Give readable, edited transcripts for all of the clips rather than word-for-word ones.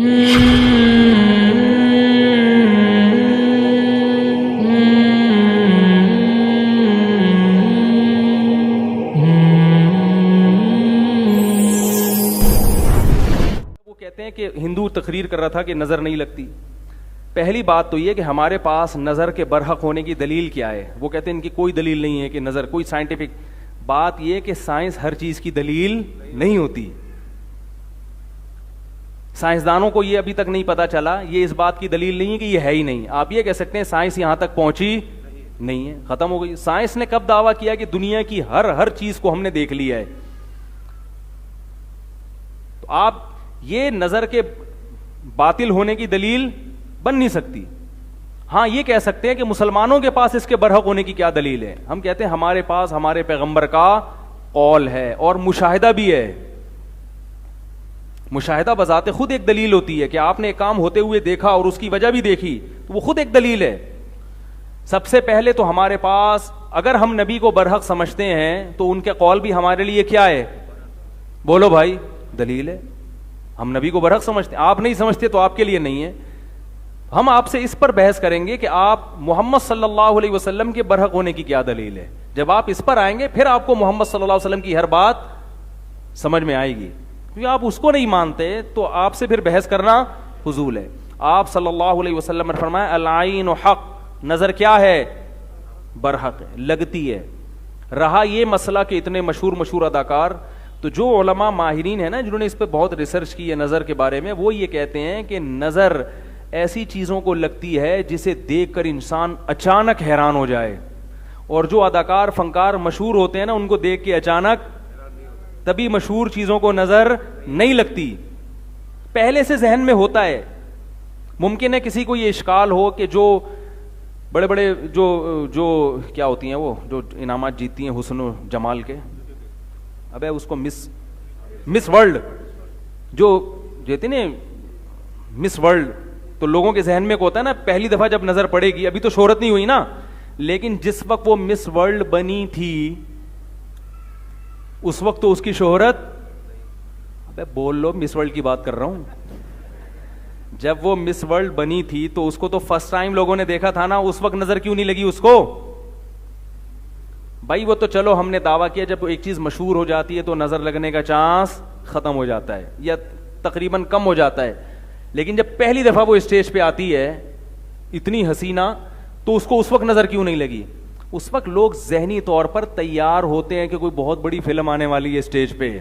کہتے ہیں کہ ہندو تقریر کر رہا تھا کہ نظر نہیں لگتی. پہلی بات تو یہ کہ ہمارے پاس نظر کے برحق ہونے کی دلیل کیا ہے. وہ کہتے ہیں ان کی کوئی دلیل نہیں ہے کہ نظر, کوئی سائنٹیفک بات یہ کہ سائنس ہر چیز کی دلیل نہیں ہوتی. سائنسدانوں کو یہ ابھی تک نہیں پتا چلا, یہ اس بات کی دلیل نہیں ہے کہ یہ ہے ہی نہیں. آپ یہ کہہ سکتے ہیں سائنس یہاں تک پہنچی نہیں ہے, ختم ہو گئی. سائنس نے کب دعویٰ کیا کہ دنیا کی ہر چیز کو ہم نے دیکھ لیا ہے؟ تو آپ یہ نظر کے باطل ہونے کی دلیل بن نہیں سکتی. ہاں یہ کہہ سکتے ہیں کہ مسلمانوں کے پاس اس کے برحق ہونے کی کیا دلیل ہے. ہم کہتے ہیں ہمارے پاس ہمارے پیغمبر کا قول ہے اور مشاہدہ بھی ہے. مشاہدہ بذات خود ایک دلیل ہوتی ہے کہ آپ نے ایک کام ہوتے ہوئے دیکھا اور اس کی وجہ بھی دیکھی, تو وہ خود ایک دلیل ہے. سب سے پہلے تو ہمارے پاس اگر ہم نبی کو برحق سمجھتے ہیں تو ان کے قول بھی ہمارے لیے کیا ہے؟ بولو بھائی, دلیل ہے. ہم نبی کو برحق سمجھتے ہیں, آپ نہیں سمجھتے تو آپ کے لیے نہیں ہے. ہم آپ سے اس پر بحث کریں گے کہ آپ محمد صلی اللہ علیہ وسلم کے برحق ہونے کی کیا دلیل ہے. جب آپ اس پر آئیں گے پھر آپ کو محمد صلی اللہ علیہ وسلم کی ہر بات سمجھ میں آئے گی. کیونکہ آپ اس کو نہیں مانتے تو آپ سے پھر بحث کرنا فضول ہے. آپ صلی اللہ علیہ وسلم نے فرمایا العین حق, نظر کیا ہے؟ برحق ہے, لگتی ہے. رہا یہ مسئلہ کہ اتنے مشہور اداکار, تو جو علماء ماہرین ہیں نا جنہوں نے اس پہ بہت ریسرچ کی ہے نظر کے بارے میں, وہ یہ کہتے ہیں کہ نظر ایسی چیزوں کو لگتی ہے جسے دیکھ کر انسان اچانک حیران ہو جائے. اور جو اداکار فنکار مشہور ہوتے ہیں نا ان کو دیکھ کے اچانک تبھی مشہور چیزوں کو نظر نہیں لگتی, پہلے سے ذہن میں ہوتا ہے. ممکن ہے کسی کو یہ اشکال ہو کہ جو بڑے بڑے جو کیا ہوتی ہیں وہ جو انعامات جیتتی ہیں حسن و جمال کے, ابے اس کو مس ورلڈ جو جیتے نا مس ورلڈ, تو لوگوں کے ذہن میں کو ہوتا ہے نا پہلی دفعہ جب نظر پڑے گی, ابھی تو شہرت نہیں ہوئی نا, لیکن جس وقت وہ مس ورلڈ بنی تھی اس وقت تو اس کی شہرت, ابے بول لو مس ورلڈ کی بات کر رہا ہوں. جب وہ مس ورلڈ بنی تھی تو اس کو تو فرسٹ ٹائم لوگوں نے دیکھا تھا نا, اس وقت نظر کیوں نہیں لگی اس کو؟ بھائی وہ تو چلو ہم نے دعویٰ کیا جب ایک چیز مشہور ہو جاتی ہے تو نظر لگنے کا چانس ختم ہو جاتا ہے یا تقریباً کم ہو جاتا ہے. لیکن جب پہلی دفعہ وہ اسٹیج پہ آتی ہے اتنی حسینہ, تو اس کو اس وقت نظر کیوں نہیں لگی؟ اس وقت لوگ ذہنی طور پر تیار ہوتے ہیں کہ کوئی بہت بڑی فلم آنے والی ہے اسٹیج پہ.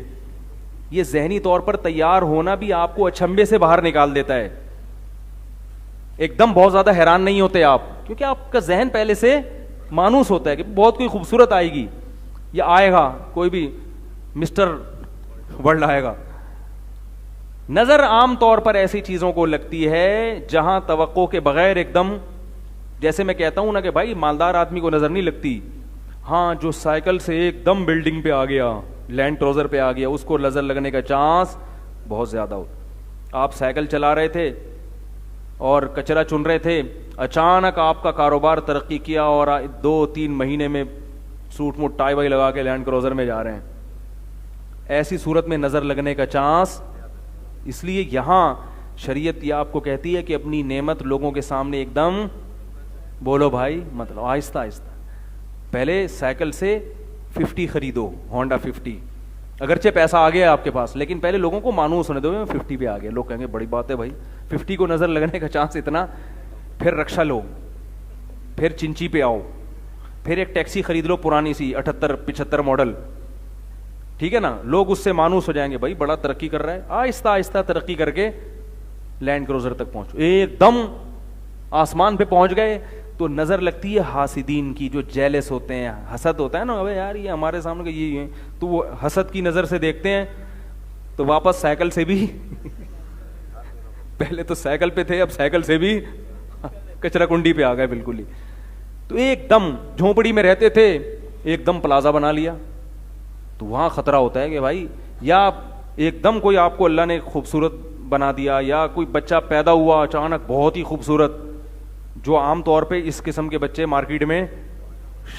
یہ ذہنی طور پر تیار ہونا بھی آپ کو اچھمبے سے باہر نکال دیتا ہے. ایک دم بہت زیادہ حیران نہیں ہوتے آپ, کیونکہ آپ کا ذہن پہلے سے مانوس ہوتا ہے کہ بہت کوئی خوبصورت آئے گی یا آئے گا, کوئی بھی مسٹر ورلڈ آئے گا. نظر عام طور پر ایسی چیزوں کو لگتی ہے جہاں توقع کے بغیر ایک دم, جیسے میں کہتا ہوں نا کہ بھائی مالدار آدمی کو نظر نہیں لگتی, ہاں جو سائیکل سے ایک دم بلڈنگ پہ آ گیا, لینڈ کروزر پہ آ گیا, اس کو نظر لگنے کا چانس بہت زیادہ ہوتا. آپ سائیکل چلا رہے تھے اور کچرا چن رہے تھے, اچانک آپ کا کاروبار ترقی کیا اور 2-3 مہینے میں سوٹ موٹ ٹائی وائی لگا کے لینڈ کروزر میں جا رہے ہیں. ایسی صورت میں نظر لگنے کا چانس, اس لیے یہاں شریعت یہ آپ کو کہتی ہے کہ اپنی نعمت لوگوں کے سامنے ایک دم, بولو بھائی مطلب آہستہ آہستہ, پہلے سائیکل سے 50 خریدو, ہونڈا 50, اگرچہ پیسہ آ گیا آپ کے پاس, لیکن پہلے لوگوں کو مانوس ہونے دو 50 پہ آ گیا. لوگ کہیں گے بڑی بات ہے بھائی 50 کو نظر لگنے کا چانس اتنا, پھر رکشا لو, پھر چنچی پہ آؤ, پھر ایک ٹیکسی خرید لو پرانی سی 78-75 ماڈل, ٹھیک ہے نا, لوگ اس سے مانوس ہو جائیں گے بھائی بڑا ترقی کر رہا ہے. آہستہ آہستہ ترقی کر کے لینڈ کروزر تک پہنچو, ایک دم آسمان پہ پہنچ گئے تو نظر لگتی ہے حاسدین کی, جو جیلس ہوتے ہیں, حسد ہوتا ہے نا, ابے یار یہ ہمارے سامنے یہ ہے, تو وہ حسد کی نظر سے دیکھتے ہیں تو واپس سائیکل سے بھی پہلے تو سائیکل پہ تھے, اب سائیکل سے بھی کچرا کنڈی پہ آ گئے بالکل ہی. تو ایک دم جھونپڑی میں رہتے تھے, ایک دم پلازا بنا لیا, تو وہاں خطرہ ہوتا ہے کہ بھائی یا ایک دم کوئی آپ کو اللہ نے خوبصورت بنا دیا, یا کوئی بچہ پیدا ہوا اچانک بہت ہی خوبصورت, جو عام طور پہ اس قسم کے بچے مارکیٹ میں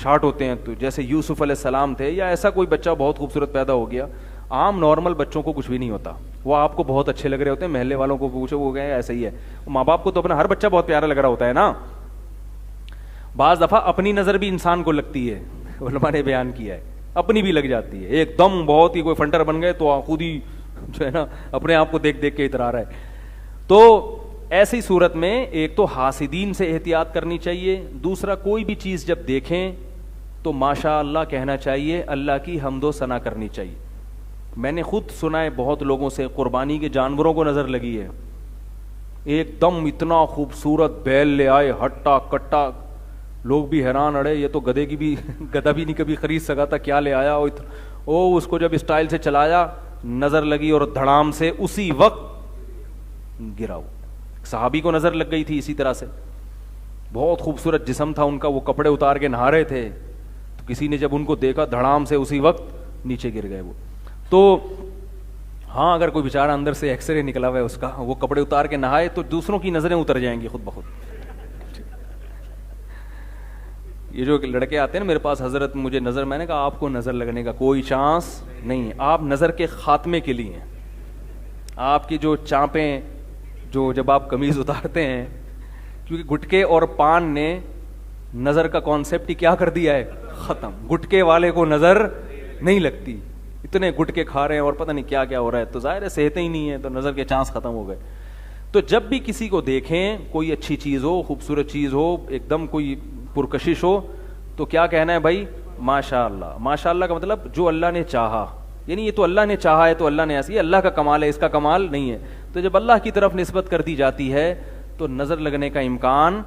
شارٹ ہوتے ہیں, تو جیسے یوسف علیہ السلام تھے, یا ایسا کوئی بچہ بہت خوبصورت پیدا ہو گیا. عام نارمل بچوں کو کچھ بھی نہیں ہوتا, وہ آپ کو بہت اچھے لگ رہے ہوتے ہیں, محلے والوں کو پوچھو وہ گئے ایسا ہی ہے. ماں باپ کو تو اپنا ہر بچہ بہت پیارا لگ رہا ہوتا ہے نا. بعض دفعہ اپنی نظر بھی انسان کو لگتی ہے, علماء نے بیان کیا ہے, اپنی بھی لگ جاتی ہے. ایک دم بہت ہی کوئی فنٹر بن گئے تو خود ہی جو ہے نا اپنے آپ کو دیکھ دیکھ کے اترا رہا ہے. تو ایسی صورت میں ایک تو حاسدین سے احتیاط کرنی چاہیے, دوسرا کوئی بھی چیز جب دیکھیں تو ماشاء اللہ کہنا چاہیے, اللہ کی حمد و ثنا کرنی چاہیے. میں نے خود سنا ہے بہت لوگوں سے, قربانی کے جانوروں کو نظر لگی ہے, ایک دم اتنا خوبصورت بیل لے آئے ہٹا کٹا, لوگ بھی حیران, اڑے یہ تو گدھے کی بھی گدھا بھی نہیں کبھی خرید سکا تھا, کیا لے آیا. اس کو جب اسٹائل سے چلایا نظر لگی اور دھڑام سے اسی وقت گرا. صحابی کو نظر لگ گئی تھی اسی طرح سے, بہت خوبصورت جسم تھا ان کا, وہ کپڑے اتار کے نہا رہے تھے, تو کسی نے جب ان کو دیکھا دھڑام سے اسی وقت نیچے گر گئے وہ. تو ہاں اگر کوئی بیچارہ اندر سے ایکس رے نکلا ہوا ہے اس کا, وہ کپڑے اتار کے نہائے تو دوسروں کی نظریں اتر جائیں گی خود بخود. یہ جو لڑکے آتے ہیں نا میرے پاس, حضرت مجھے نظر, میں نے کہا آپ کو نظر لگنے کا کوئی چانس نہیں ہے, آپ نظر کے خاتمے کے لیے ہیں. آپ کی جو چانپیں جو جب آپ قمیض اتارتے ہیں, کیونکہ گٹکے اور پان نے نظر کا کانسیپٹ ہی کیا کر دیا ہے, ختم. گٹکے والے کو نظر نہیں لگتی, اتنے گٹکے کھا رہے ہیں اور پتہ نہیں کیا کیا ہو رہا ہے, تو ظاہر ہے صحت ہی نہیں ہے, تو نظر کے چانس ختم ہو گئے. تو جب بھی کسی کو دیکھیں, کوئی اچھی چیز ہو, خوبصورت چیز ہو, ایک دم کوئی پرکشش ہو, تو کیا کہنا ہے بھائی, ماشاء اللہ. ماشاء اللہ کا مطلب جو اللہ نے چاہا, یعنی یہ تو اللہ نے چاہا ہے تو اللہ نے ایسی, اللہ کا کمال ہے, اس کا کمال نہیں ہے. تو جب اللہ کی طرف نسبت کر دی جاتی ہے تو نظر لگنے کا امکان